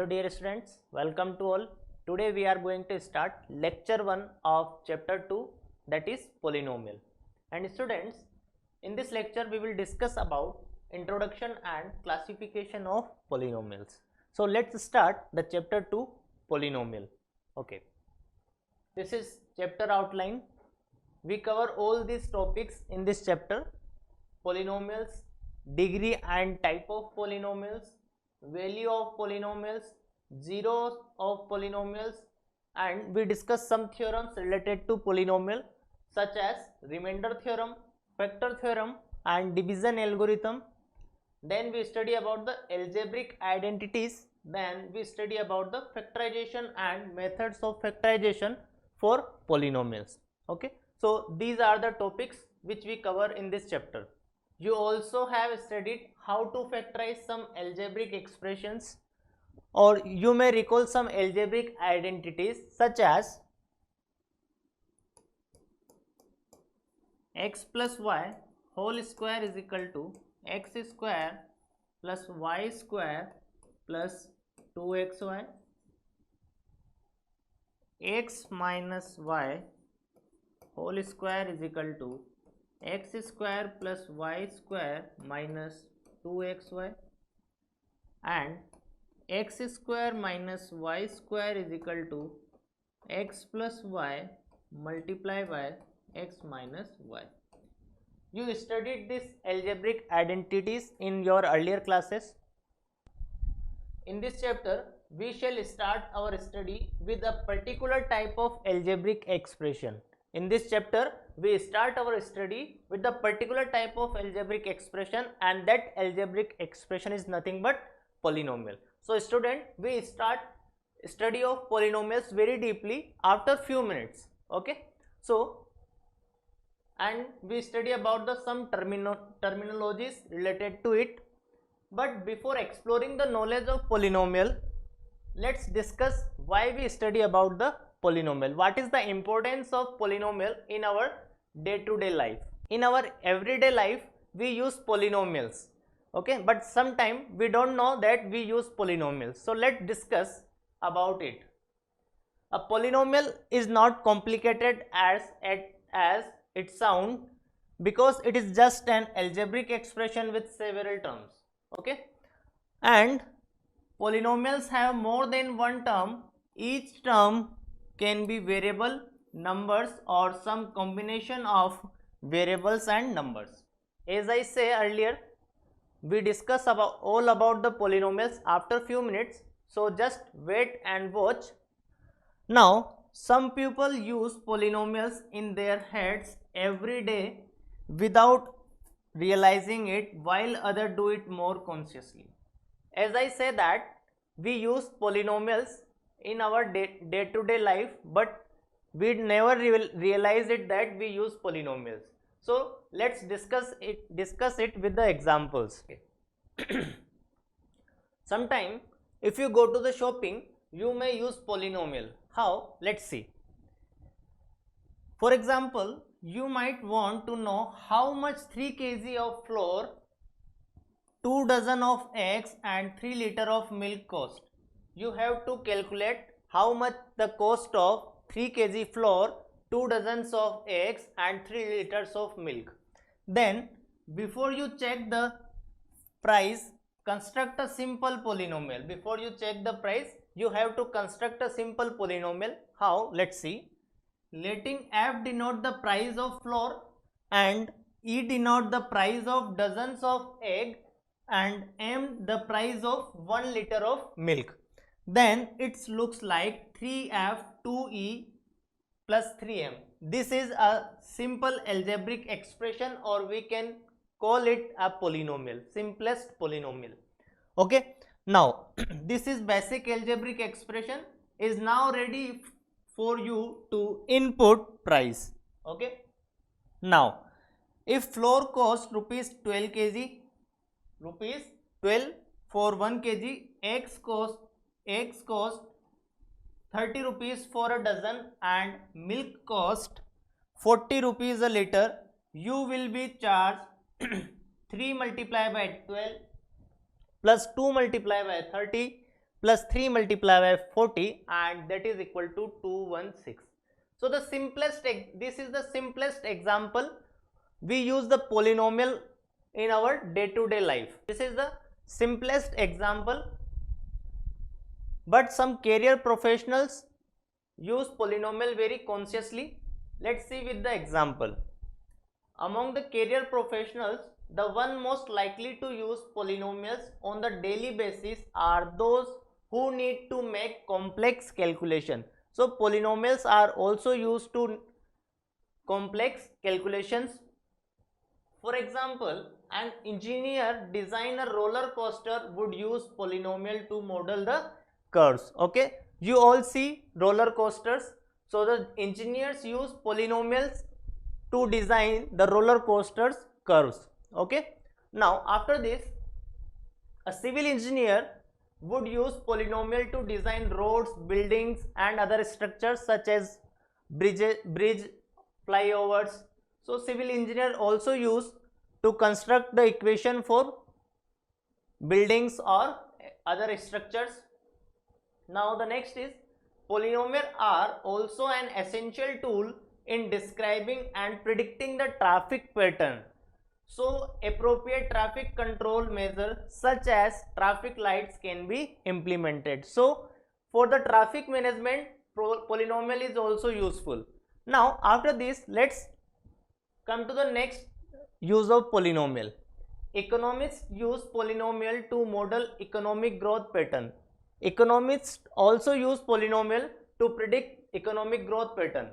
dear students, welcome to all. Today we are going to start lecture 1 of chapter 2, that is polynomial. And students, in this lecture we will discuss about introduction and classification of polynomials. So let's start the chapter 2 polynomial. Okay, this is chapter outline. We cover all these topics in this chapter: polynomials, degree and type of polynomials, value of polynomials, zeros of polynomials, and we discuss some theorems related to polynomial such as remainder theorem, factor theorem and division algorithm. Then we study about the algebraic identities. Then we study about the factorization and methods of factorization for polynomials. Okay, so these are the topics which we cover in this chapter. You also have studied how to factorize some algebraic expressions, or you may recall some algebraic identities such as x plus y whole square is equal to x square plus y square plus 2xy, x minus y whole square is equal to x square plus y square minus 2xy, and x square minus y square is equal to x plus y multiplied by x minus y. You studied these algebraic identities in your earlier classes. In this chapter, we shall start our study with a particular type of algebraic expression. In this chapter, we start our study with the particular type of algebraic expression, and that algebraic expression is nothing but polynomial. So student, we start study of polynomials very deeply after few minutes. Okay, so and we study about the some terminologies related to it. But before exploring the knowledge of polynomial, let's discuss why we study about the polynomial. What is the importance of polynomial in our day-to-day life? In our everyday life, we use polynomials. Okay, but sometimes we don't know that we use polynomials. So let's discuss about it. A polynomial is not complicated as it sounds, because it is just an algebraic expression with several terms. Okay, and polynomials have more than one term. Each term can be variable, numbers, or some combination of variables and numbers. As I say earlier, we discuss all about the polynomials after few minutes, so just wait and watch. Now, some people use polynomials in their heads every day without realizing it, while others do it more consciously. As I say that we use polynomials in our day-to-day life, but we never realize it that we use polynomials. So let's discuss it with the examples. Sometime if you go to the shopping, you may use polynomial. How? Let's see. For example, you might want to know how much 3 kg of flour, 2 dozen of eggs and 3 liter of milk cost. You have to calculate how much the cost of 3 kg flour, 2 dozens of eggs and 3 liters of milk. Then before you check the price, construct a simple polynomial. Before you check the price, you have to construct a simple polynomial. How? Let's see. Letting f denote the price of flour and e denote the price of dozens of egg and m the price of 1 liter of milk. Then it looks like 3f 2e plus 3m. This is a simple algebraic expression, or we can call it a polynomial, simplest polynomial. Okay, now this is basic algebraic expression is now ready for you to input price. Okay, now if flour cost rupees 12 kg, rupees 12 for 1 kg, eggs cost 30 rupees for a dozen, and milk cost 40 rupees a liter, you will be charged 3 multiplied by 12 plus 2 multiplied by 30 plus 3 multiplied by 40, and that is equal to 216. So the simplest, this is the simplest example we use the polynomial in our day-to-day life. This is the simplest example, but some career professionals use polynomial very consciously. Let's see with the example. Among the career professionals, the one most likely to use polynomials on the daily basis are those who need to make complex calculation. So polynomials are also used to complex calculations. For example, an engineer design a roller coaster would use polynomial to model the curves. Okay, you all see roller coasters. So the engineers use polynomials to design the roller coasters curves. Okay, now after this, a civil engineer would use polynomial to design roads, buildings and other structures such as bridge, flyovers. So civil engineer also use to construct the equation for buildings or other structures. Now the next is, polynomials are also an essential tool in describing and predicting the traffic pattern. So appropriate traffic control measures such as traffic lights can be implemented. So for the traffic management, polynomial is also useful. Now after this, let's come to the next use of polynomial. Economists use polynomial to model economic growth pattern. Economists also use polynomial to predict economic growth pattern.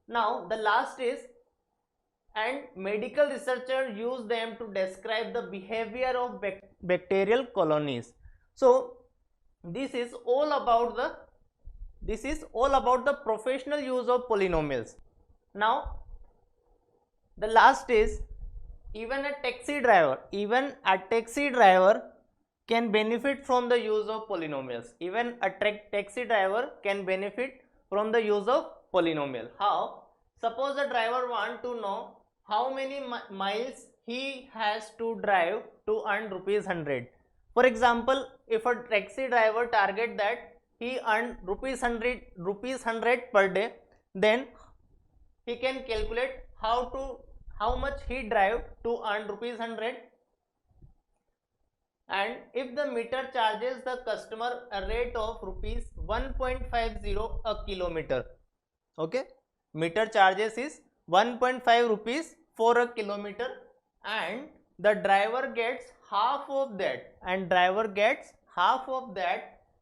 Now the last is, and medical researchers use them to describe the behavior of bacterial colonies. So this is all about the professional use of polynomials. Now the last is, even a taxi driver can benefit from the use of polynomials. Even a taxi driver can benefit from the use of polynomial. How? Suppose a driver want to know how many miles he has to drive to earn rupees 100. For example, if a taxi driver target that he earn rupees 100 per day, then he can calculate how much he drive to earn rupees 100. And if the meter charges the customer a rate of rupees 1.50 a kilometer, okay, meter charges is 1.5 rupees for a kilometer, and the driver gets half of that,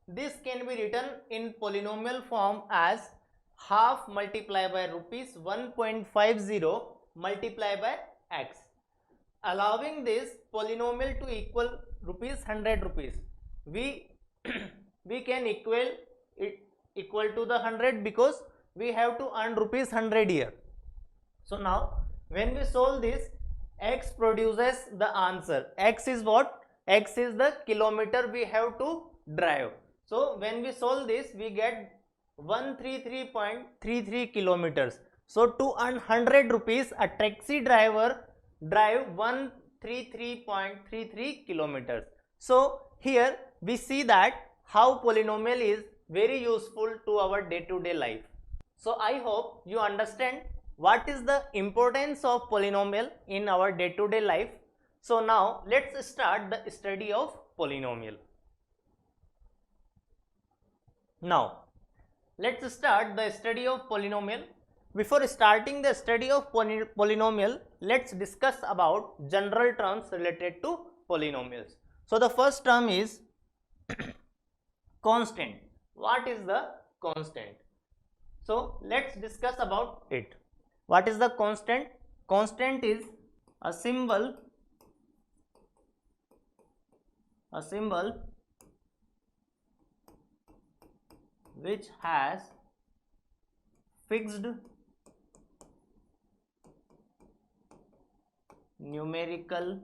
this can be written in polynomial form as half multiplied by rupees 1.50 multiplied by x, allowing this polynomial to equal rupees 100 rupees. We can equal to the 100 because we have to earn rupees 100 here. So now when we solve this, x produces the answer. X is what? X is the kilometer we have to drive. So when we solve this, we get 133.33 kilometers. So to earn 100 rupees, a taxi driver drive 133.33 kilometers. So here we see that how polynomial is very useful to our day-to-day life. So I hope you understand what is the importance of polynomial in our day-to-day life. So now let's start the study of polynomial. Now let's start the study of polynomial. Before starting the study of polynomial, let's discuss about general terms related to polynomials. So the first term is constant. What is the constant? So let's discuss about it. What is the constant? Constant is a symbol which has fixed numerical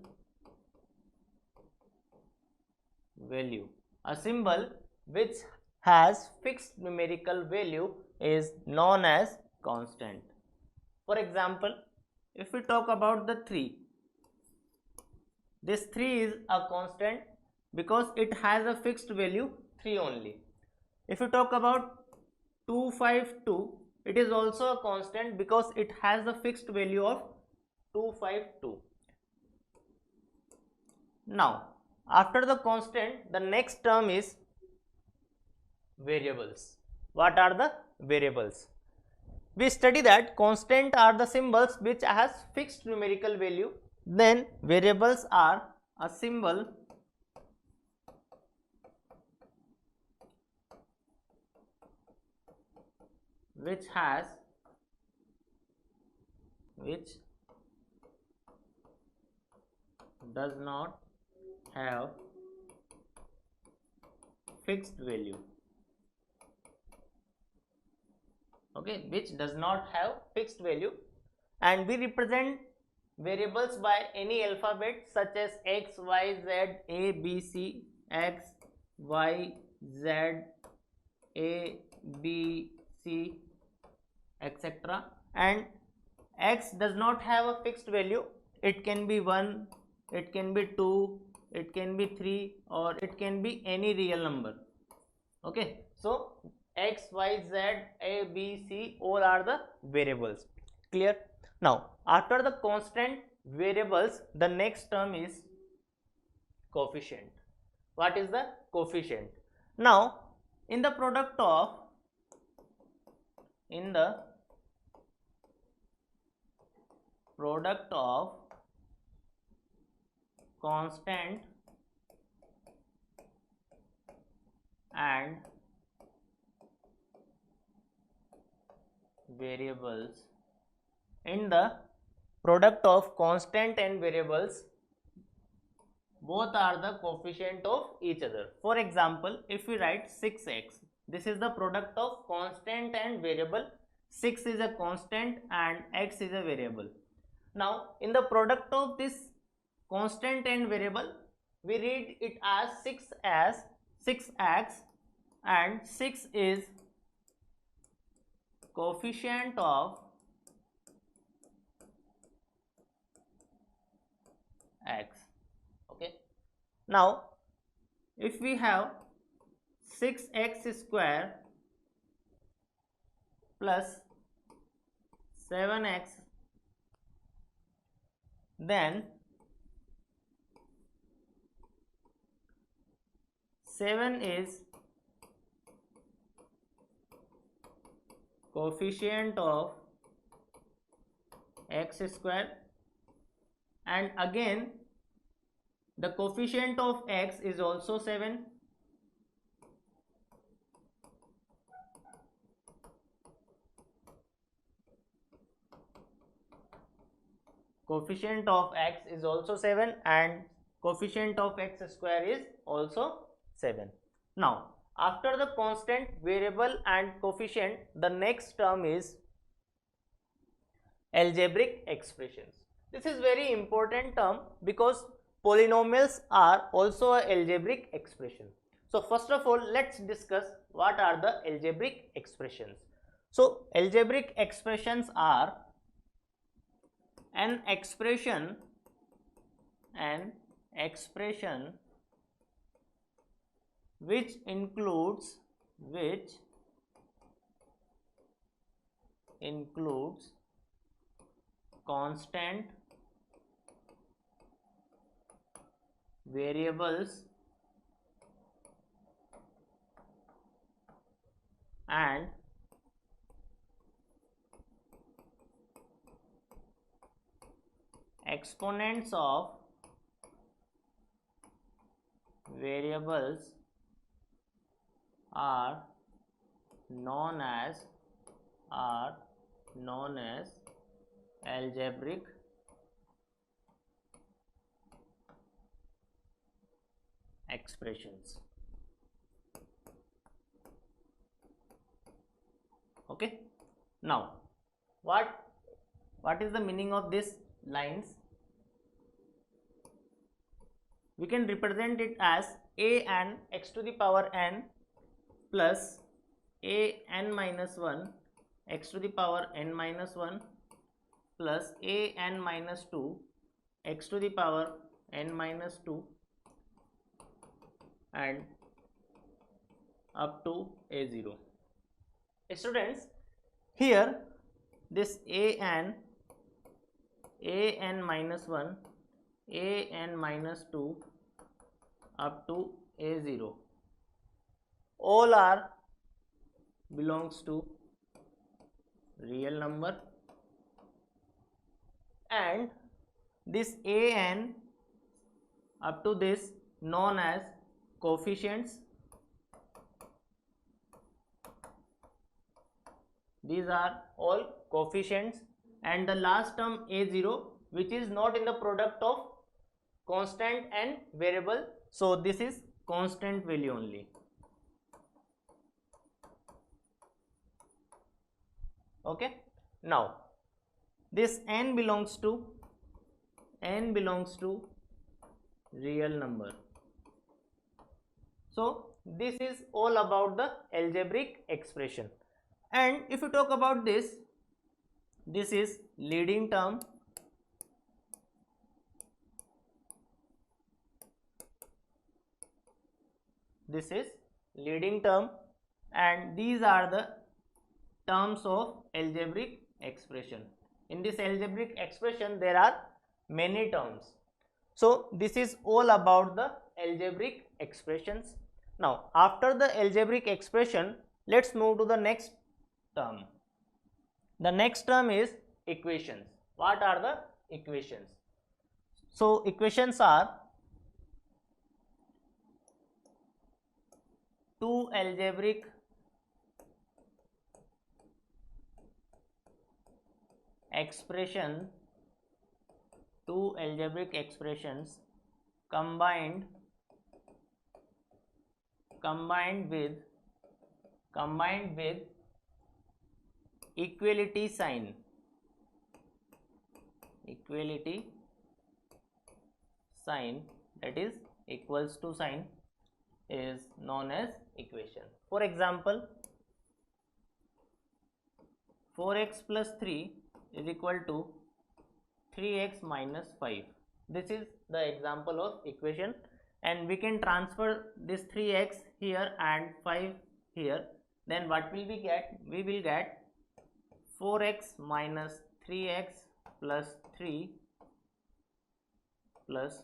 value. A symbol which has fixed numerical value is known as constant. For example, if we talk about the 3, this 3 is a constant because it has a fixed value 3 only. If you talk about 252, it is also a constant because it has the fixed value of 252. Now, after the constant, the next term is variables. What are the variables? We study that constant are the symbols which has fixed numerical value. Then variables are a symbol which does not have fixed value. Okay, which does not have fixed value, and we represent variables by any alphabet such as x, y, z, a, b, c, x, y, z, a, b, c, etc. And x does not have a fixed value. It can be 1, it can be 2, it can be 3, or it can be any real number. Okay, so x, y, z, a, b, c, all are the variables. Clear? Now, after the constant variables, the next term is coefficient. What is the coefficient? Now, in the product of constant and variables, in the product of constant and variables, both are the coefficient of each other. For example, if we write 6x, this is the product of constant and variable. 6 is a constant and x is a variable. Now, in the product of this constant and variable, we read it as 6x, and 6 is coefficient of x. Okay. Now, if we have 6x square plus 7x, then 7 is coefficient of x square, and again the coefficient of x is also 7. Coefficient of x is also 7 and coefficient of x square is also 7. Now, after the constant, variable and coefficient, the next term is algebraic expressions. This is very important term because polynomials are also an algebraic expression. So first of all, let's discuss what are the algebraic expressions. So algebraic expressions are an expression which includes constant, variables and exponents of variables are known as algebraic expressions. Okay. Now, what is the meaning of these lines? We can represent it as a n x to the power n plus a n minus 1 x to the power n minus 1 plus a n minus 2 x to the power n minus 2 and up to a0. Students, here this an minus 1, an minus 2 up to a0 all are belongs to real number, and this an up to this known as coefficients. These are all coefficients, and the last term a0, which is not in the product of constant and variable, so this is constant value only. Okay, now this n belongs to real number. So this is all about the algebraic expression. And if you talk about this is leading term, this is leading term, and these are the terms of algebraic expression. In this algebraic expression there are many terms. So this is all about the algebraic expressions. Now after the algebraic expression, let's move to the next term. The next term is equations. What are the equations? So equations are two algebraic expressions combined with equality sign. That is equals to sign is known as equation. For example, 4x plus 3 is equal to 3x minus 5. This is the example of equation, and we can transfer this 3x here and 5 here. Then what will we get? We will get 4x minus 3x plus 3 plus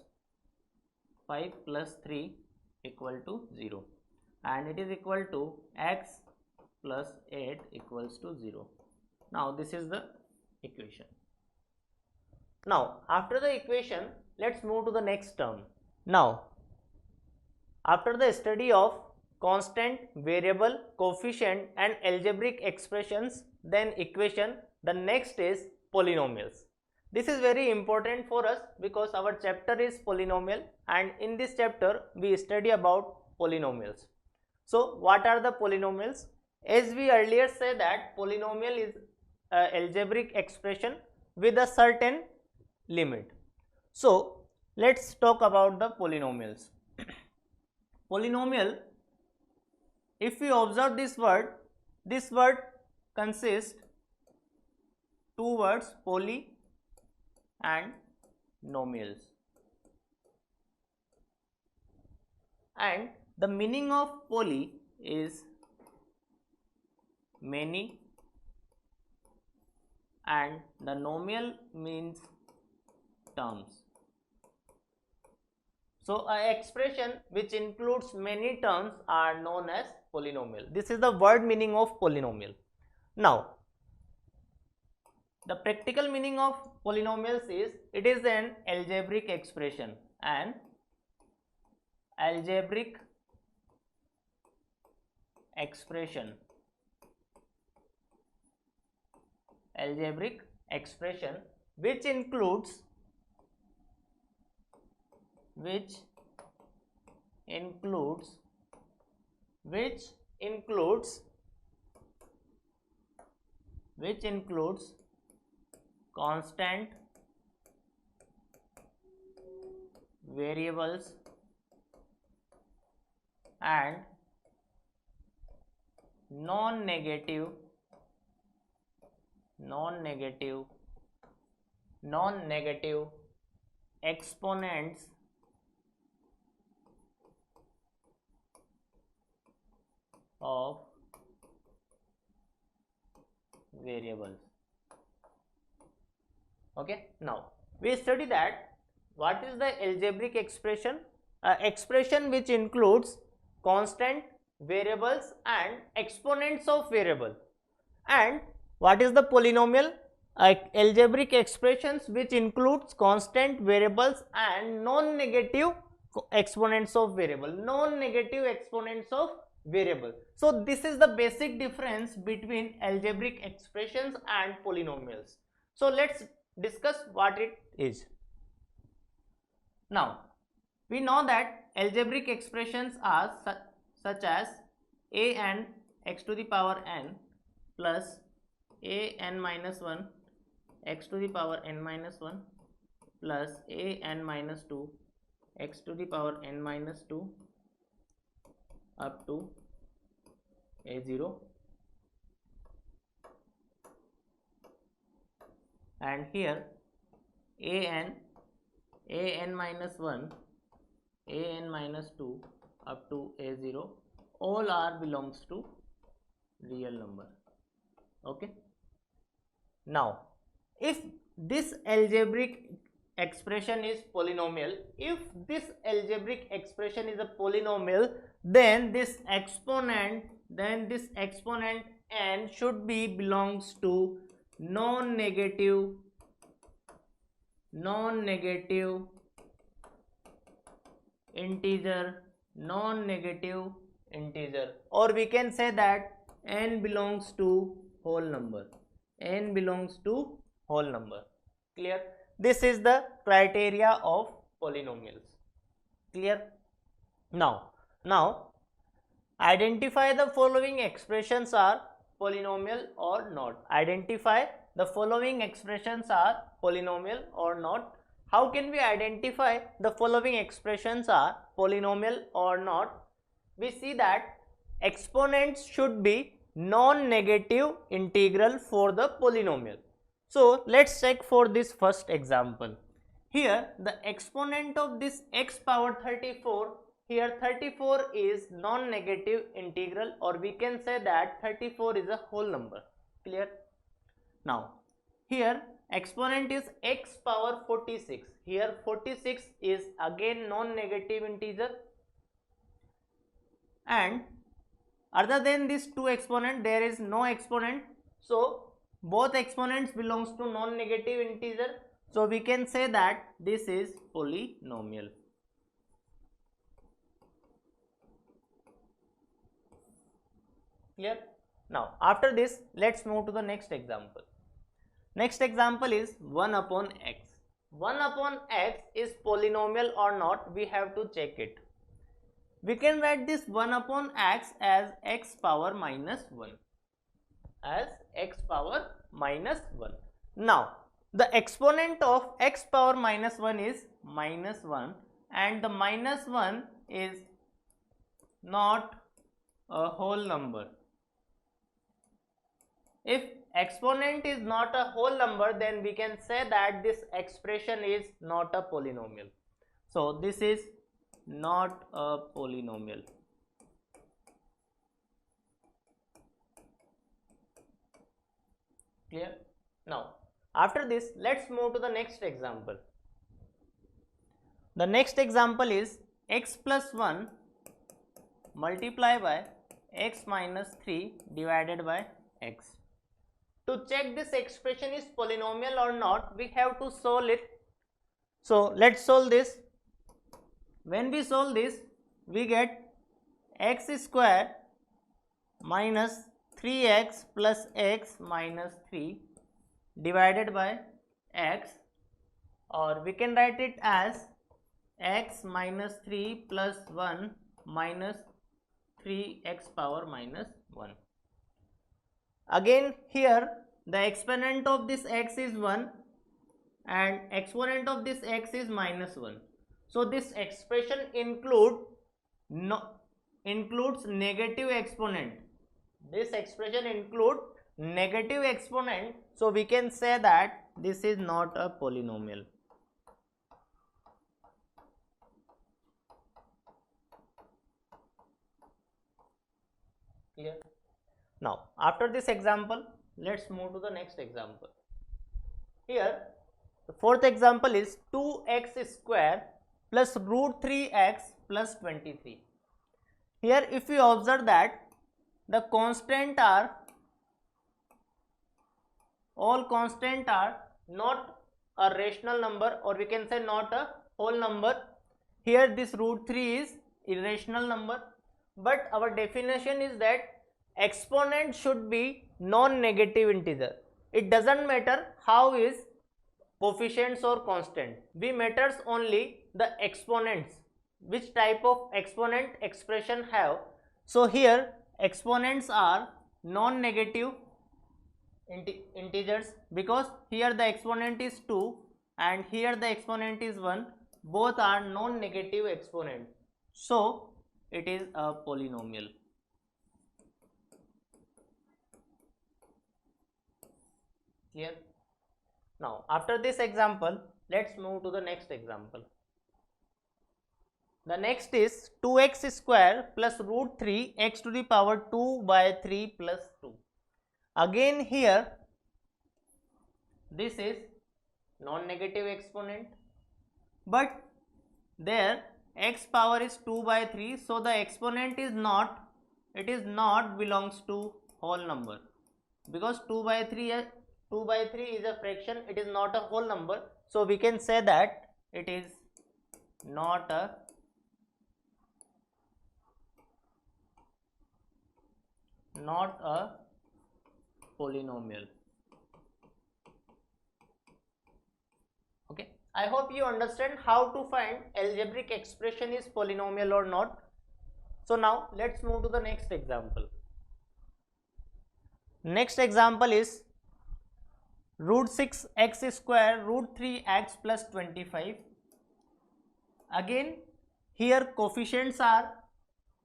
5 plus 3 equal to 0, and it is equal to x plus 8 equals to 0. Now this is the equation. Now after the equation, let's move to the next term. Now after the study of constant, variable, coefficient and algebraic expressions, then equation, the next is polynomials. This is very important for us because our chapter is polynomial, and in this chapter we study about polynomials. So what are the polynomials? As we earlier said that polynomial is algebraic expression with a certain limit. So let's talk about the polynomials. Polynomial, if we observe this word consists two words, poly and nomials, and the meaning of poly is many, and the nomial means terms. So an expression which includes many terms are known as polynomial. This is the word meaning of polynomial. Now the practical meaning of polynomials is it is an algebraic expression, and algebraic expression which includes constant, variables and non-negative exponents of variables. Okay, now we study that what is the algebraic expression? Expression which includes constant, variables and exponents of variable. And what is the polynomial? Algebraic expressions which includes constant, variables and non-negative exponents of variable. Non-negative exponents of variable. So this is the basic difference between algebraic expressions and polynomials. So let's discuss what it is. Now we know that algebraic expressions are such as a n x to the power n plus a n minus 1 x to the power n minus 1 plus a n minus 2 x to the power n minus 2 up to a0, and here an minus 1, an minus 2 up to a0 all are belongs to real number. Okay, now if this algebraic expression is polynomial, if this algebraic expression is a polynomial, then this exponent n should be belongs to non-negative integer, or we can say that n belongs to whole number. Clear? This is the criteria of polynomials. Clear? Now identify the following expressions are polynomial or not. Identify the following expressions are polynomial or not. How can we identify the following expressions are polynomial or not? We see that exponents should be non-negative integral for the polynomial. So let's check for this first example. Here the exponent of this x power 34, here 34 is non-negative integral, or we can say that 34 is a whole number. Clear? Now here exponent is x power 46, here 46 is again non-negative integer, and other than these two exponent there is no exponent, so both exponents belongs to non-negative integer, so we can say that this is polynomial. Clear? Now after this let's move to the next example. Next example is 1 upon x. 1 upon x is polynomial or not, we have to check it. We can write this 1 upon x as x power minus 1. Now the exponent of x power minus 1 is minus 1, and the minus 1 is not a whole number. If exponent is not a whole number, then we can say that this expression is not a polynomial. So this is not a polynomial. Clear? Now after this let's move to the next example. The next example is x plus 1 multiply by x minus 3 divided by x. To check this expression is polynomial or not, we have to solve it. So let's solve this. When we solve this, we get x square minus 3x plus x minus 3 divided by x, or we can write it as x minus 3 plus 1 minus 3x power minus 1. Again here the exponent of this x is 1 and exponent of this x is minus 1. So this expression includes negative exponent. This expression includes negative exponent, so we can say that this is not a polynomial. Clear? Now, after this example, let's move to the next example. Here, the fourth example is 2x square plus root 3x plus 23. Here, if you observe that the constant are, all constant are not a rational number, or we can say not a whole number. Here this root 3 is irrational number, but our definition is that exponent should be non-negative integer. It doesn't matter how is coefficients or constant, we matters only the exponents, which type of exponent expression have. So here exponents are non-negative integers, because here the exponent is 2 and here the exponent is 1, both are non-negative exponent, so it is a polynomial. Clear? Now after this example, let's move to the next example. The next is 2x square plus root 3 x to the power 2 by 3 plus 2. Again here this is non-negative exponent, but there x power is 2 by 3, so the exponent is not, it is not belongs to whole number, because 2 by 3 is a fraction, it is not a whole number, so we can say that it is not a polynomial. Okay, I hope you understand how to find algebraic expression is polynomial or not. So now let's move to the next example. Next example is root 6x square root 3x plus 25. Again here coefficients are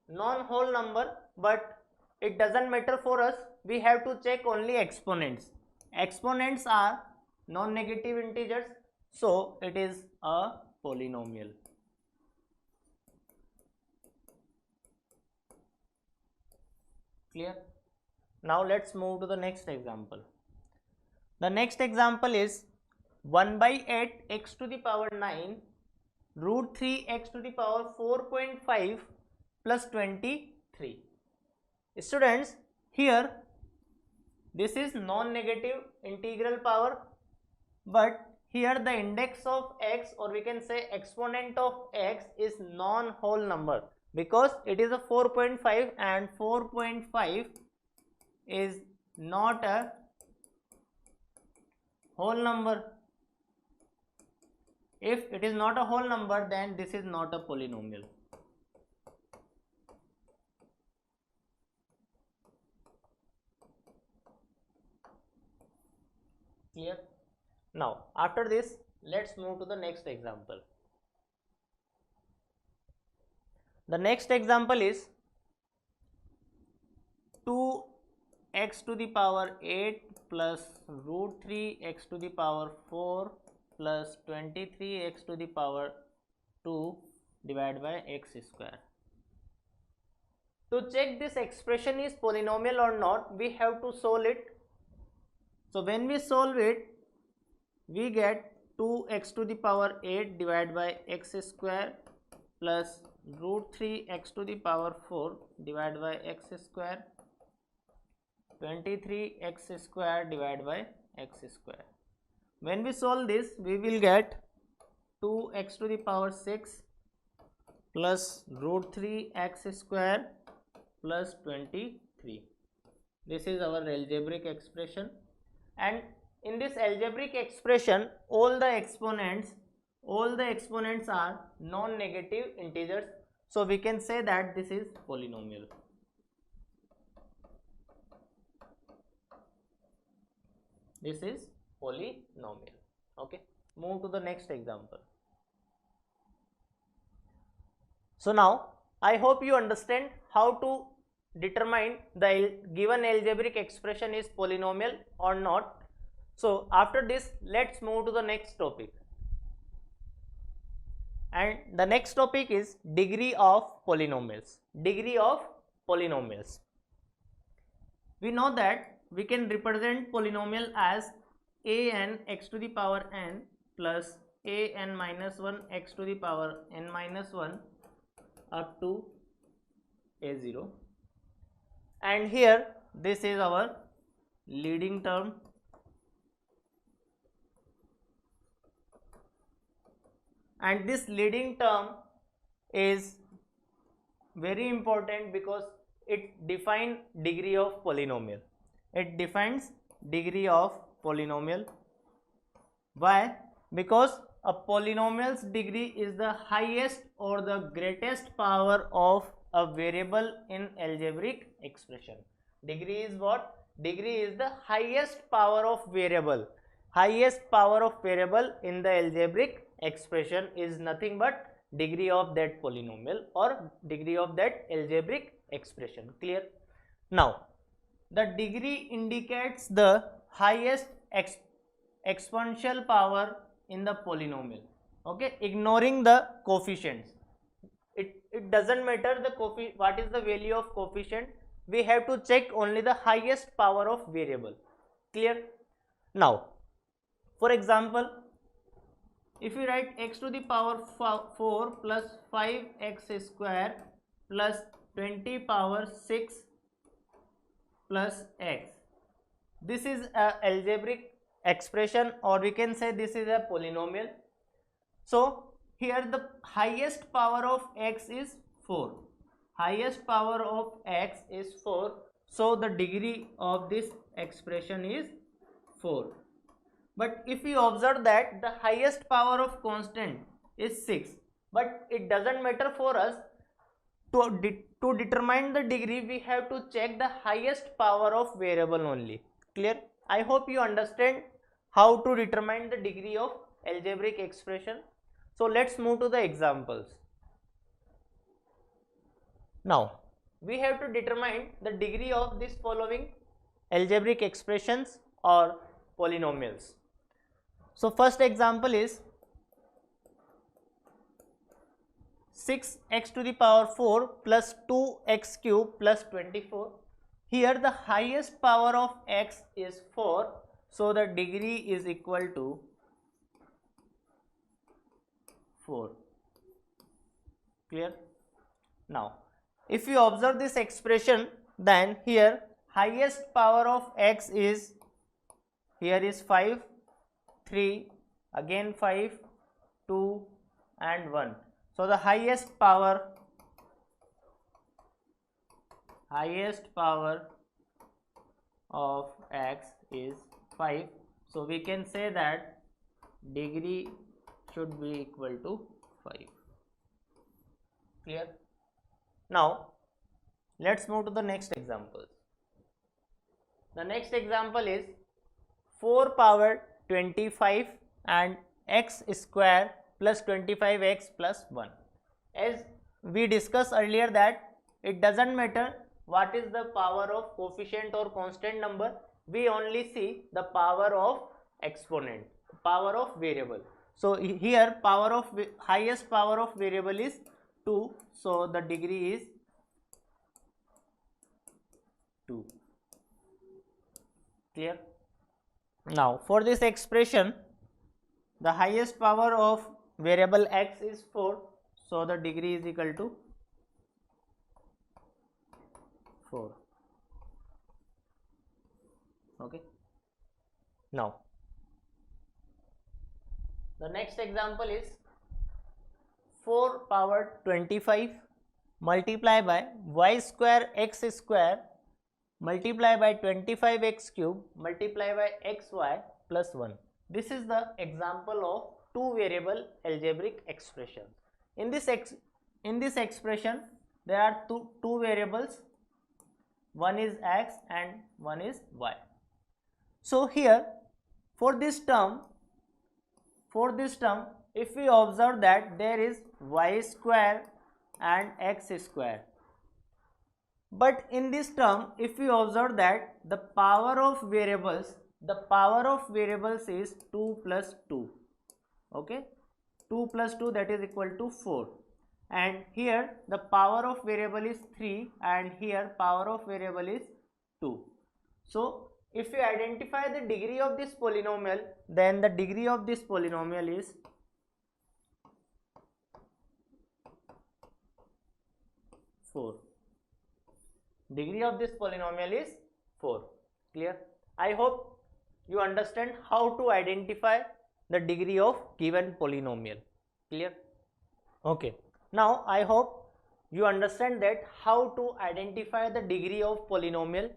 non-whole number, but it doesn't matter for us, we have to check only exponents. Exponents are non-negative integers, so it is a polynomial. Clear? Now let's move to the next example. The next example is 1 by 8 x to the power 9 root 3 x to the power 4.5 plus 23. Students, here this is non-negative integral power, but here the index of x, or we can say exponent of x, is non-whole number, because it is a 4.5 and 4.5 is not a whole number. If it is not a whole number, then this is not a polynomial. Clear? Now after this, let's move to the next example. The next example is 2x to the power 8 plus root 3 x to the power 4 plus 23x to the power 2 divided by x square. To check this expression is polynomial or not, we have to solve it. So when we solve it, we get 2x to the power 8 divided by x square plus root 3 x to the power 4 divided by x square, 23 x square divided by x square. When we solve this, we will get 2x to the power 6 plus root 3 x square plus 23. This is our algebraic expression, and in this algebraic expression all the exponents are non-negative integers, so we can say that this is polynomial. This is polynomial. Okay, move to the next example. So now I hope you understand how to determine the given algebraic expression is polynomial or not. So after this, let's move to the next topic, and the next topic is degree of polynomials. Degree of polynomials. we know that we can represent polynomial as a n x to the power n plus a n minus 1 x to the power n minus 1 up to a0, and here this is our leading term, and this leading term is very important because it defines degree of polynomial. It defines degree of polynomial. Why? Because a polynomial's degree is the highest or the greatest power of a variable in algebraic expression. Degree is what? Degree is the highest power of variable. Highest power of variable in the algebraic expression is nothing but degree of that polynomial or degree of that algebraic expression. Clear? Now, the degree indicates the highest exponential power in the polynomial. Okay, ignoring the coefficients. It doesn't matter the what is the value of coefficient. We have to check only the highest power of variable. Clear? Now, for example, if we write x to the power 4 plus 5x square plus 20 power 6 plus x, this is a algebraic expression, or we can say this is a polynomial. So here the highest power of x is 4. Highest power of x is 4. So the degree of this expression is 4. But if we observe that the highest power of constant is 6, but it doesn't matter for us. To determine the degree, we have to check the highest power of variable only. Clear? I hope you understand how to determine the degree of algebraic expression. So let's move to the examples. Now, we have to determine the degree of this following algebraic expressions or polynomials. So first example is 6x to the power 4 plus 2x cube plus 24. Here the highest power of x is 4, so the degree is equal to 4. Clear? Now, if you observe this expression, then here highest power of x is, here is 5, 3, again 5, 2 and 1. So the highest power of x is 5. So we can say that degree should be equal to 5. Clear? Now let's move to the next example. The next example is 4 power 25 and x square plus 25x plus 1. As we discussed earlier that it doesn't matter what is the power of coefficient or constant number, we only see the power of exponent, power of variable. So here highest power of variable is 2, so the degree is 2. Clear? Now for this expression, the highest power of variable x is 4, so the degree is equal to 4. Okay. Now the next example is 4 power 25 multiply by y square x square multiply by 25x cube multiply by xy plus 1. This is the example of two variable algebraic expression. In this expression there are two variables, one is x and one is y. So here for this term if we observe that there is y square and x square, but in this term if we observe that the power of variables is 2 plus 2. Okay, 2 plus 2, that is equal to 4, and here the power of variable is 3 and here power of variable is 2. So if you identify the degree of this polynomial, then the degree of this polynomial is 4. Degree of this polynomial is 4. Clear? I hope you understand how to identify the degree of given polynomial. Clear? Okay. Now I hope you understand that how to identify the degree of polynomial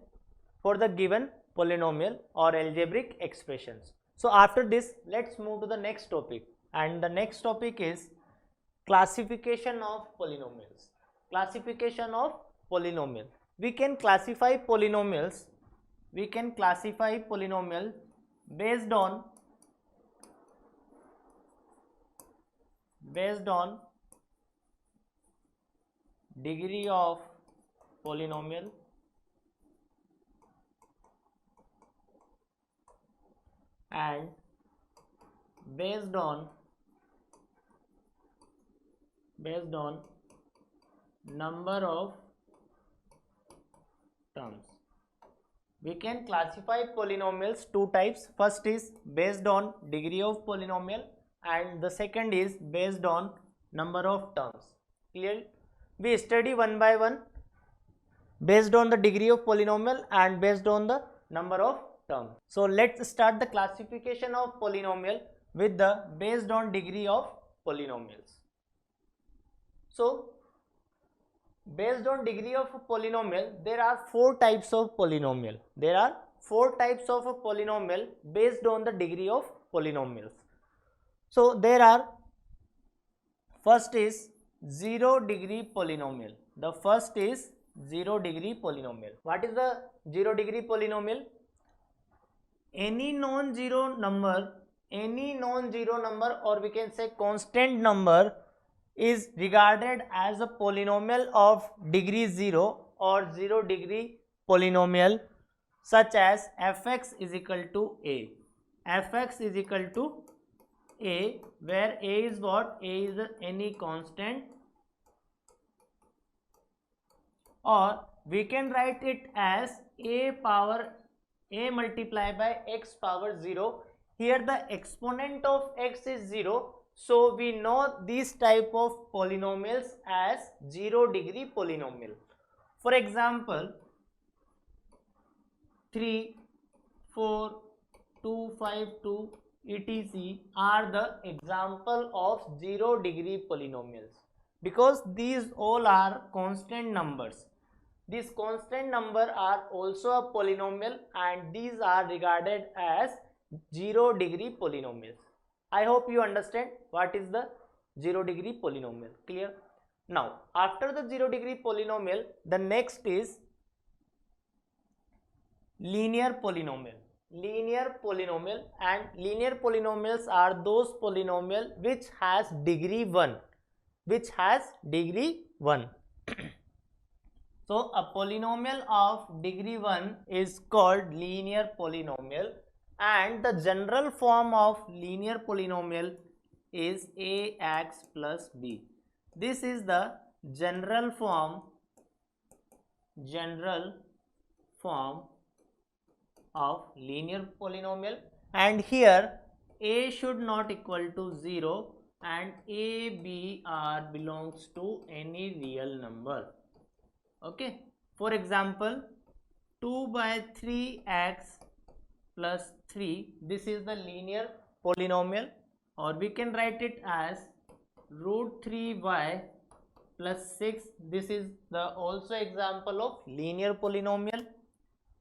for the given polynomial or algebraic expressions. So after this, let's move to the next topic, and the next topic is classification of polynomials. Classification of polynomial. We can classify polynomials. We can classify polynomial based on degree of polynomial and based on number of terms. We can classify polynomials two types. First is based on degree of polynomial and the second is based on number of terms. Clear? We study one by one based on the degree of polynomial and based on the number of terms. So let's start the classification of polynomial with the based on degree of polynomials. So based on degree of a polynomial, there are 4 types of polynomial. There are 4 types of a polynomial based on the degree of polynomials. So there are, first is 0 degree polynomial. The first is 0 degree polynomial. What is the 0 degree polynomial? Any non-zero number or we can say constant number is regarded as a polynomial of degree 0 or 0 degree polynomial, such as fx is equal to a. Fx is equal to a, where a is what? A is any constant, or we can write it as a power a multiplied by x power 0. Here the exponent of x is 0. So we know these type of polynomials as 0 degree polynomial. For example, 3, 4, 2, 5, 2, etc. are the example of 0 degree polynomials, because these all are constant numbers. These constant number are also a polynomial and these are regarded as 0 degree polynomials. I hope you understand what is the 0 degree polynomial. Clear? Now after the 0 degree polynomial, the next is linear polynomial. Linear polynomial, and linear polynomials are those polynomial which has degree 1. So a polynomial of degree 1 is called linear polynomial, and the general form of linear polynomial is ax plus b. This is the general form of linear polynomial, and here a should not equal to 0 and a, b, r belongs to any real number. Okay, for example, 2 by 3x plus 3, this is the linear polynomial, or we can write it as root 3y plus 6. This is the also example of linear polynomial,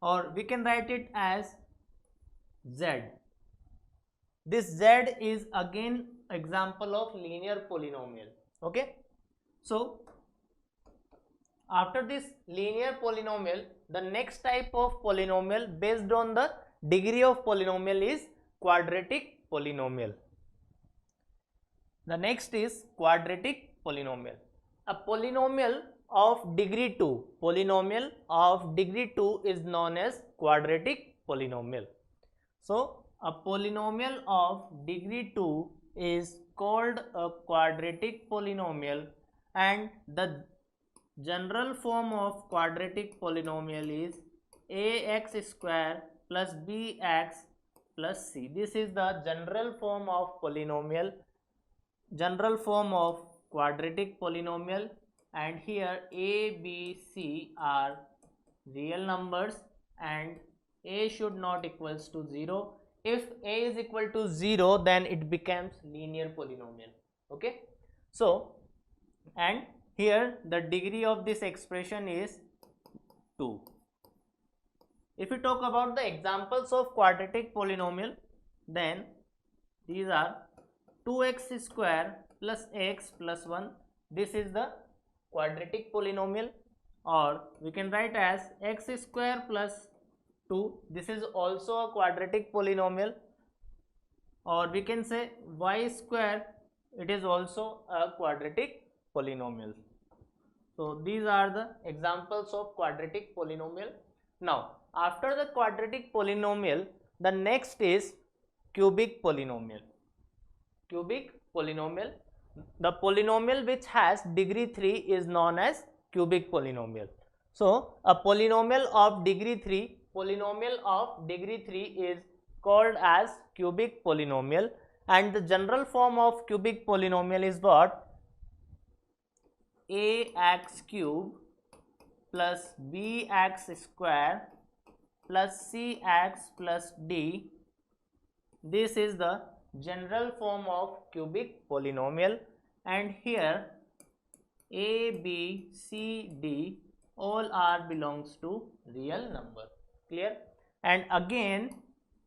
or we can write it as z. This z is again example of linear polynomial. Okay, so after this linear polynomial, the next type of polynomial based on the degree of polynomial is quadratic polynomial. The next is quadratic polynomial. A polynomial of degree 2. Polynomial of degree 2 is known as quadratic polynomial. So a polynomial of degree 2 is called a quadratic polynomial, and the general form of quadratic polynomial is ax square plus bx plus c. This is the general form of polynomial, general form of quadratic polynomial, and here a, b, c are real numbers and a should not equals to 0. If a is equal to 0, then it becomes linear polynomial. Okay, so and here the degree of this expression is 2. If we talk about the examples of quadratic polynomial, then these are 2x square plus x plus 1. This is the quadratic polynomial, or we can write as x square plus 2. This is also a quadratic polynomial, or we can say y square, it is also a quadratic polynomial. So these are the examples of quadratic polynomial. Now after the quadratic polynomial, the next is cubic polynomial. Cubic polynomial, the polynomial which has degree 3 is known as cubic polynomial. So a polynomial of degree 3 is called as cubic polynomial, and the general form of cubic polynomial is what? Ax cube plus bx square plus cx plus d. This is the general form of cubic polynomial, and here a, b, c, d all are belongs to real number. Clear? And again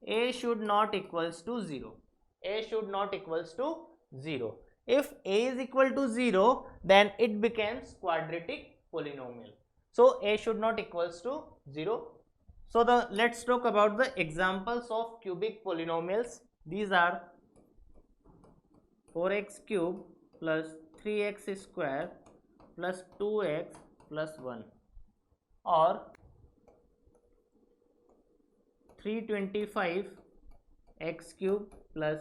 a should not equals to 0. A should not equals to 0. If a is equal to 0, then it becomes quadratic polynomial. So a should not equals to 0. So let's talk about the examples of cubic polynomials. These are 4x cube plus 3x square plus 2x plus 1, or 325 x cube plus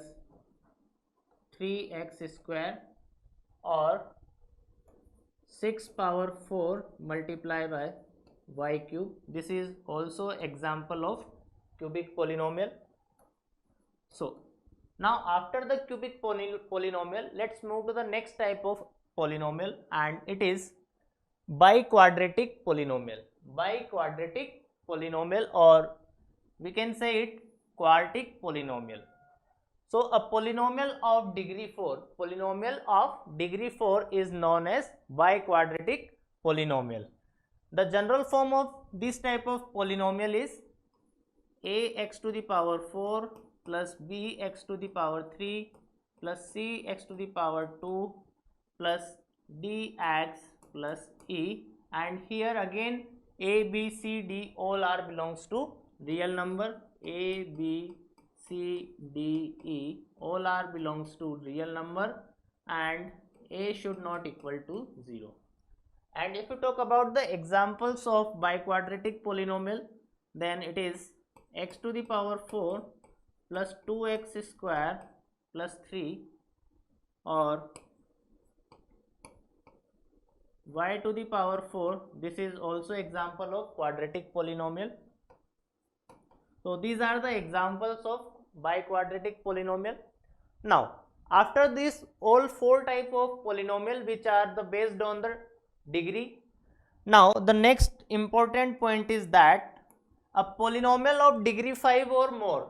3x square, or 6 power 4 multiplied by y cube. This is also example of cubic polynomial. So now after the cubic polynomial, let's move to the next type of polynomial, and it is biquadratic polynomial. Biquadratic polynomial, or we can say it quartic polynomial. So a polynomial of degree 4 is known as biquadratic polynomial. The general form of this type of polynomial is ax to the power 4 plus bx to the power 3 plus cx to the power 2 plus dx plus e, and here again a, b, c, d all are belongs to real number. A, b, c, d, e all are belongs to real number, and a should not equal to 0. And if you talk about the examples of biquadratic polynomial, then it is x to the power 4 plus 2x square plus 3, or y to the power 4. This is also example of quadratic polynomial. So these are the examples of biquadratic polynomial. Now after this, all 4 type of polynomial which are the based on the degree. Now the next important point is that a polynomial of degree 5 or more,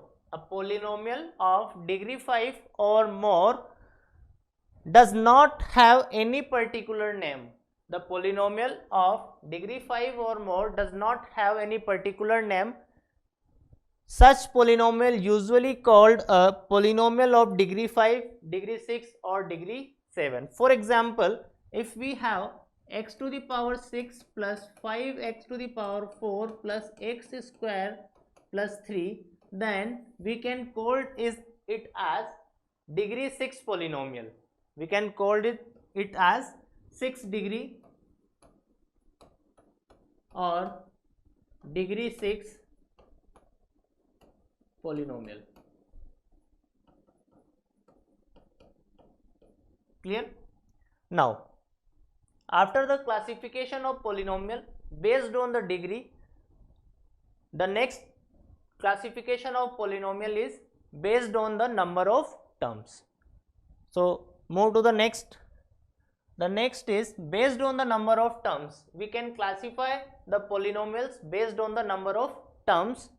does not have any particular name. The polynomial of degree 5 or more does not have any particular name. Such polynomial usually called a polynomial of degree 5, degree 6 or degree 7. For example, if we have x to the power 6 plus 5x to the power 4 plus x square plus 3, then we can call it as degree 6 polynomial. We can call it as 6 degree or degree 6 polynomial. Clear? Now after the classification of polynomial based on the degree, The next classification of polynomial is based on the number of terms. So move to the next. The next is based on the number of terms. We can classify the polynomials based on the number of terms,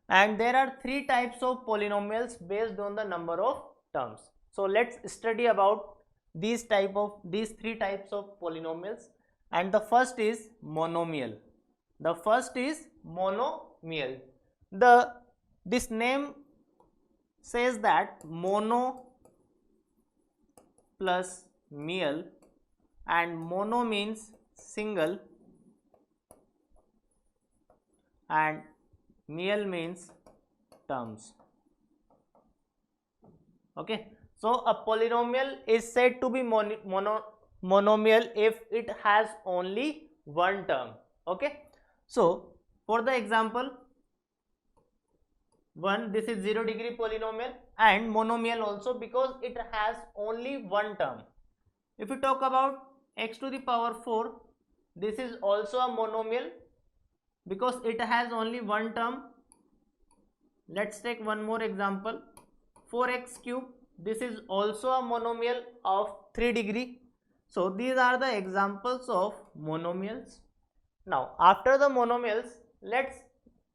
and there are three types of polynomials based on the number of terms. So let's study about these three types of polynomials. And the first is monomial. The first is monomial. This name says that mono plus mial, and mono means single and mial means terms. Okay, so a polynomial is said to be monomial if it has only one term. Okay, so for the example 1, this is 0 degree polynomial and monomial also because it has only one term. If we talk about x to the power 4, this is also a monomial because it has only one term. Let's take one more example, 4x cube. This is also a monomial of 3 degree. So these are the examples of monomials. Now after the monomials, let's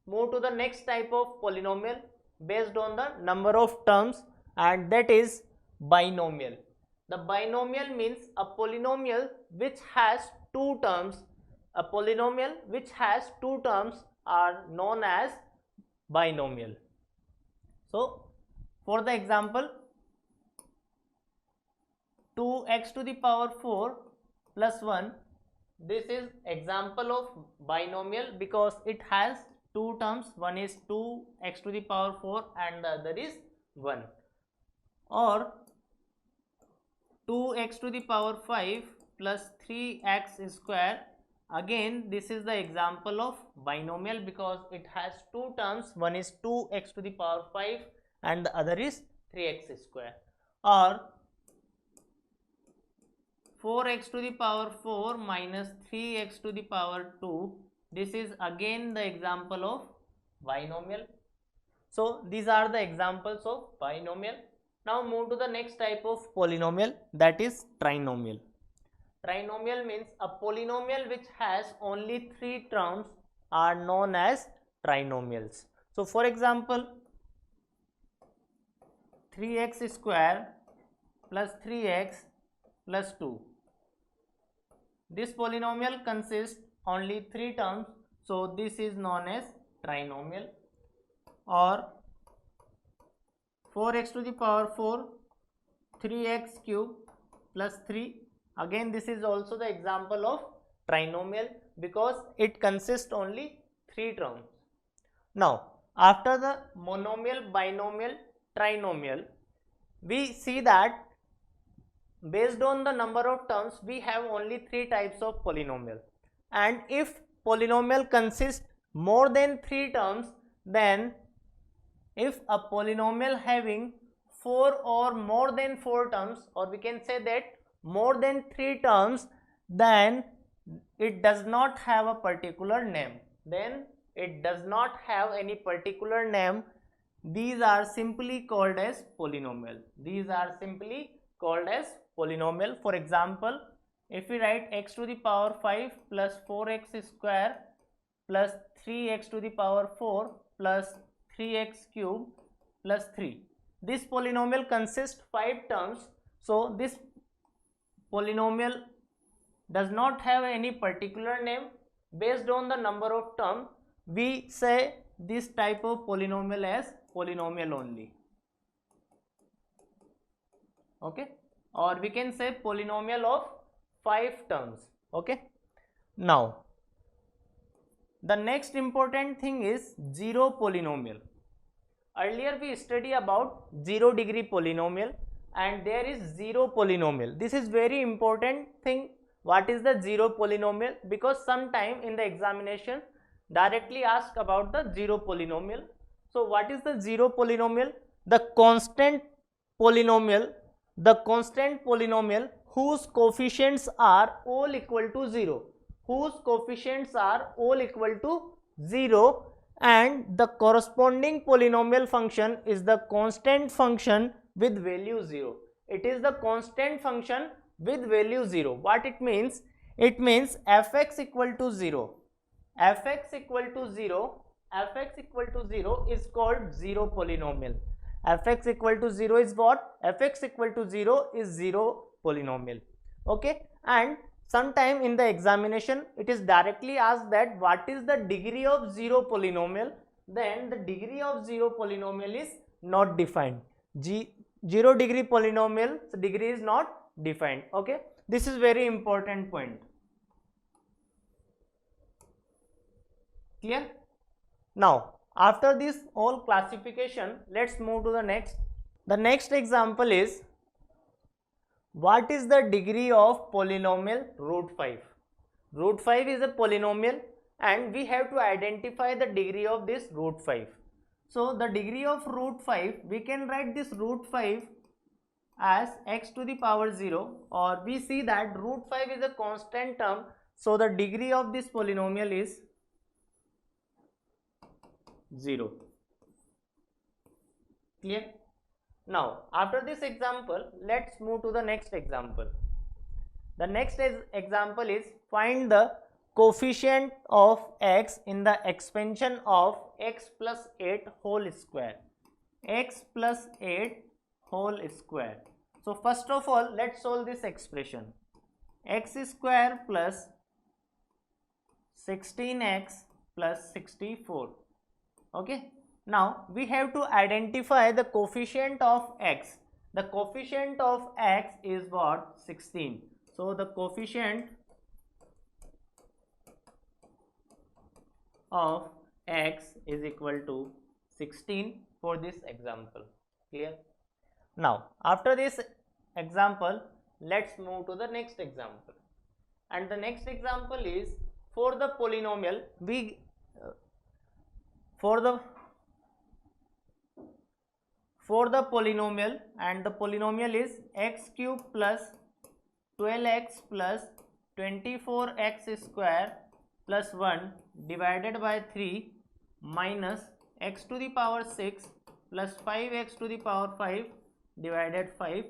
move to the next type of polynomial based on the number of terms, and that is binomial. The binomial means a polynomial which has two terms. A polynomial which has two terms are known as binomial. So for the example 2x to the power 4 plus 1, this is example of binomial because it has two terms. One is 2x to the power 4 and the other is 1. Or 2x to the power 5 plus 3x square, again this is the example of binomial because it has two terms. One is 2x to the power 5 and the other is 3x square. Or 4x to the power 4 minus 3x to the power 2, this is again the example of binomial. So these are the examples of binomial. Now move to the next type of polynomial, that is trinomial. Trinomial means a polynomial which has only three terms are known as trinomials. So for example 3x square plus 3x plus 2. This polynomial consists only three terms, so this is known as trinomial. Or 4x to the power 4 3x cube plus 3, again this is also the example of trinomial because it consists only three terms. Now after the monomial, binomial, trinomial, we see that based on the number of terms we have only three types of polynomial, and if polynomial consists more than three terms, then if a polynomial having 4 or more than 4 terms, or we can say that more than 3 terms, then it does not have a particular name. Then it does not have any particular name. These are simply called as polynomial. These are simply called as polynomial. For example, if we write x to the power 5 plus 4x square plus 3x to the power 4 plus 3x cube plus 3. This polynomial consists 5 terms. So this polynomial does not have any particular name. Based on the number of terms, we say this type of polynomial as polynomial only. Okay, or we can say polynomial of 5 terms. Okay, now the next important thing is zero polynomial. Earlier we studied about 0 degree polynomial, and there is zero polynomial. This is very important thing. What is the zero polynomial? Because sometime in the examination directly ask about the zero polynomial. So what is the zero polynomial? The constant polynomial whose coefficients are all equal to 0, whose coefficients are all equal to 0, and the corresponding polynomial function is the constant function with value 0. It is the constant function with value 0. What it means? It means fx equal to 0. Fx equal to 0. Fx equal to 0 is called 0 polynomial. Fx equal to 0 is what? Fx equal to 0 is 0 polynomial. Okay, and sometime in the examination it is directly asked that what is the degree of 0 polynomial. Then the degree of 0 polynomial is not defined. 0 degree polynomial, so degree is not defined. Okay, this is very important point. Clear? Now after this whole classification, let's move to the next. The next example is, what is the degree of polynomial root 5? Root 5 is a polynomial and we have to identify the degree of this root 5. So the degree of root 5, we can write this root 5 as x to the power 0, or we see that root 5 is a constant term, so the degree of this polynomial is 0. Clear? Now after this example, let's move to the next example. The next example is, find the coefficient of x in the expansion of x plus 8 whole square. X plus 8 whole square. So first of all, let's solve this expression. X square plus 16x plus 64. Okay, now we have to identify the coefficient of x. The coefficient of x is what? 16. So the coefficient of x is equal to 16 for this example. Clear? Now after this example, let's move to the next example. And the next example is, for the polynomial, for the polynomial, and the polynomial is x cube plus 12x plus 24x square plus 1 divided by 3 minus x to the power 6 plus 5x to the power 5 divided 5,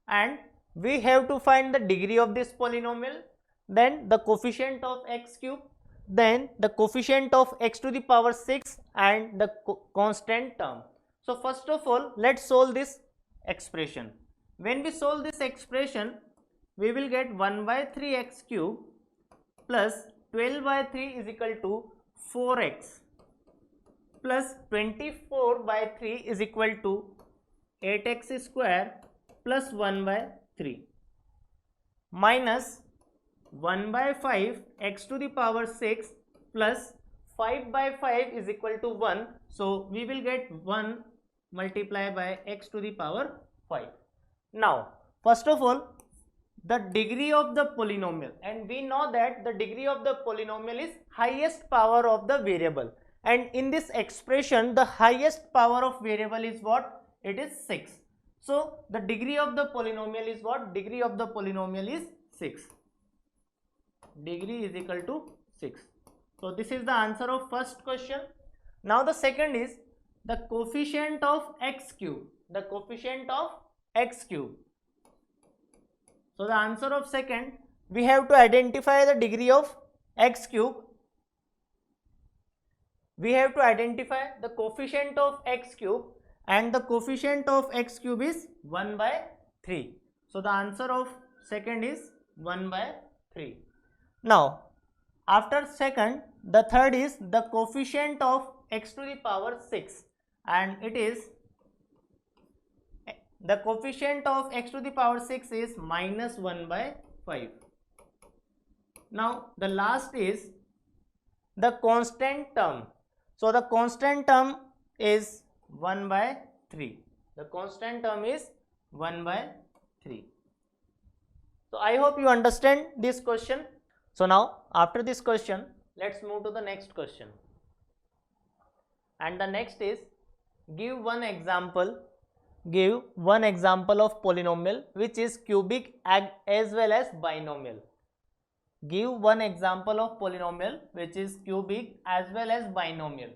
and we have to find the degree of this polynomial, then the coefficient of x cube, then the coefficient of x to the power 6 and the constant term. So first of all, let's solve this expression. When we solve this expression, we will get 1 by 3x cube plus 12 by 3 is equal to 4x plus 24 by 3 is equal to 8x square plus 1 by 3 minus 1 by 5 x to the power 6 plus 5 by 5 is equal to 1. So we will get 1 multiplied by x to the power 5. Now first of all, the degree of the polynomial, and we know that the degree of the polynomial is highest power of the variable, and in this expression the highest power of variable is what? It is 6. So the degree of the polynomial is what? Degree of the polynomial is 6. Degree is equal to 6. So this is the answer of first question. Now the second is the coefficient of x cube. The coefficient of x cube. So the answer of second, we have to identify the degree of x cube. We have to identify the coefficient of x cube, and the coefficient of x cube is 1 by 3. So the answer of second is 1 by 3. Now after second, the third is the coefficient of x to the power 6, and it is the coefficient of x to the power 6 is minus 1 by 5. Now the last is the constant term. So the constant term is 1 by 3. The constant term is 1 by 3. So I hope you understand this question. So now after this question, let's move to the next question. And the next is, give one example of polynomial which is cubic as well as binomial. Give one example of polynomial which is cubic as well as binomial.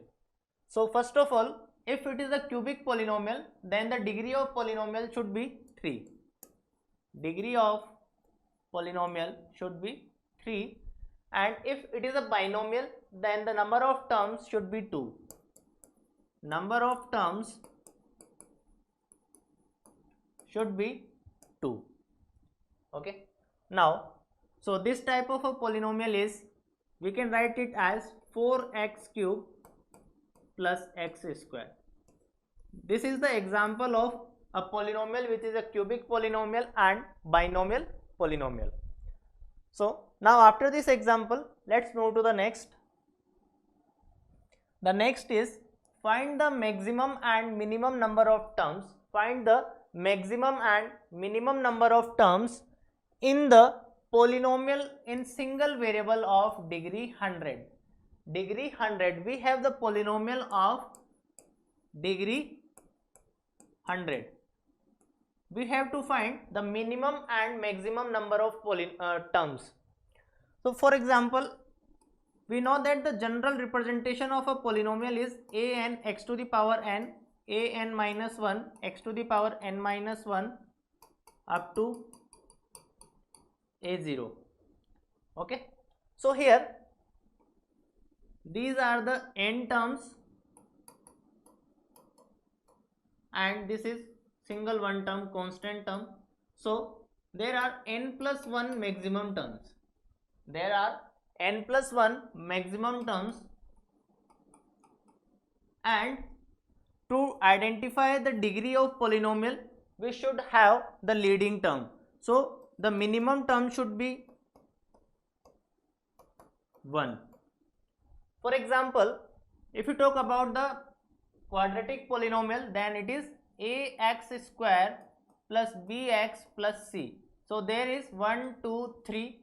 So first of all, if it is a cubic polynomial, then the degree of polynomial should be 3. Degree of polynomial should be 3, and if it is a binomial, then the number of terms should be 2. Number of terms should be 2. Okay. Now, so this type of a polynomial is, we can write it as 4x cube plus x square. This is the example of a polynomial which is a cubic polynomial and binomial polynomial. So now after this example, let's move to the next. The next is find the maximum and minimum number of terms. Find the maximum and minimum number of terms in the polynomial in single variable of degree 100. Degree 100, we have the polynomial of degree 100. We have to find the minimum and maximum number of terms. So for example, we know that the general representation of a polynomial is a n x to the power n, a n minus 1 x to the power n minus 1 up to a0. Okay. So here these are the n terms and this is single one term, constant term. So there are n plus 1 maximum terms. There are n plus 1 maximum terms, and to identify the degree of polynomial, we should have the leading term. So the minimum term should be 1. For example, if you talk about the quadratic polynomial, then it is ax square plus bx plus c. So there is 1, 2, 3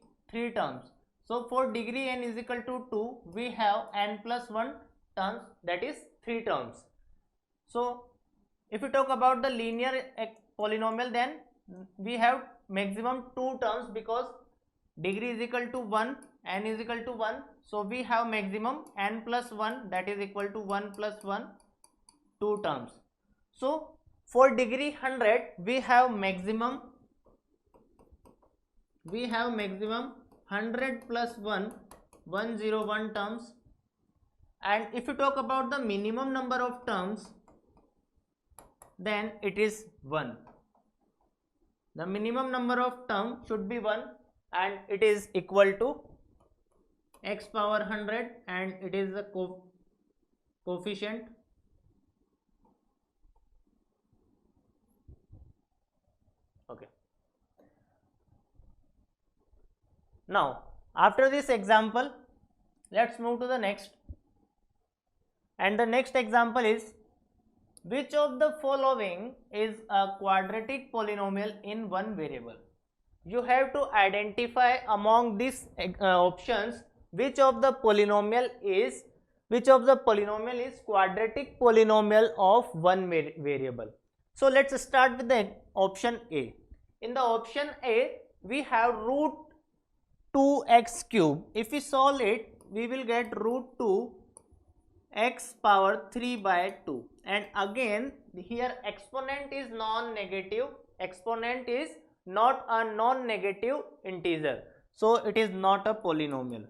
terms. So for degree n is equal to 2, we have n plus 1 terms, that is 3 terms. So if you talk about the linear polynomial, then we have maximum 2 terms because degree is equal to 1, n is equal to 1. So we have maximum n plus 1, that is equal to 1 plus 1, 2 terms. So for degree 100, we have maximum 100 plus 1, 101 terms. And if you talk about the minimum number of terms, then it is 1. The minimum number of terms should be 1, and it is equal to x power 100, and it is the coefficient. Okay. Now after this example, let's move to the next. And the next example is, which of the following is a quadratic polynomial in one variable? You have to identify among these options which of the polynomial is quadratic polynomial of one variable. So let's start with the option A. In the option A, we have root 2x cube. If we solve it, we will get root 2 x power 3 by 2, and again here exponent is non-negative. Exponent is not a non-negative integer, so it is not a polynomial.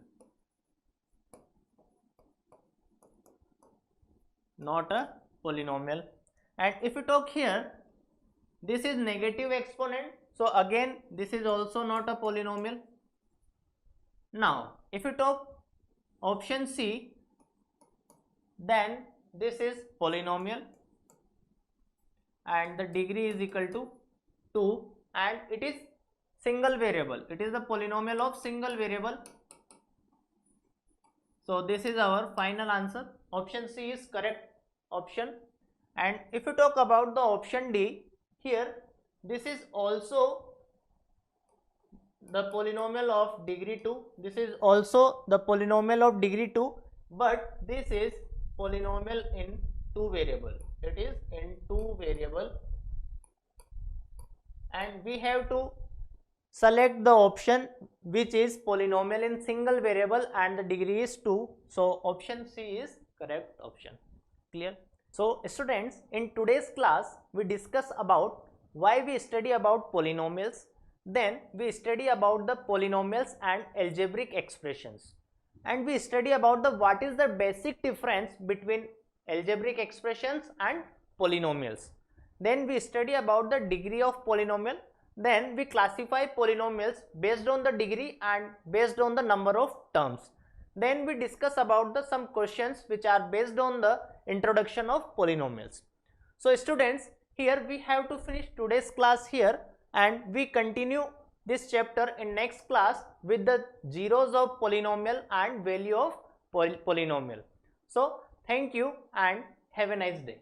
Not a polynomial. And if you talk here, this is negative exponent, so again this is also not a polynomial. Now if you talk option C, then this is polynomial and the degree is equal to 2, and it is single variable. It is the polynomial of single variable. So this is our final answer. Option C is correct option. And if you talk about the option D, here this is also the polynomial of degree 2. This is also the polynomial of degree 2, but this is polynomial in 2 variable. It is in 2 variable, and we have to select the option which is polynomial in single variable and the degree is 2. So option C is correct option. Clear? So students, in today's class we discuss about why we study about polynomials, then we study about the polynomials and algebraic expressions, and we study about the what is the basic difference between algebraic expressions and polynomials. Then we study about the degree of polynomial, then we classify polynomials based on the degree and based on the number of terms. Then we discuss about the some questions which are based on the introduction of polynomials. So students, here we have to finish today's class here, and we continue this chapter in next class with the zeros of polynomial and value of polynomial. So thank you and have a nice day.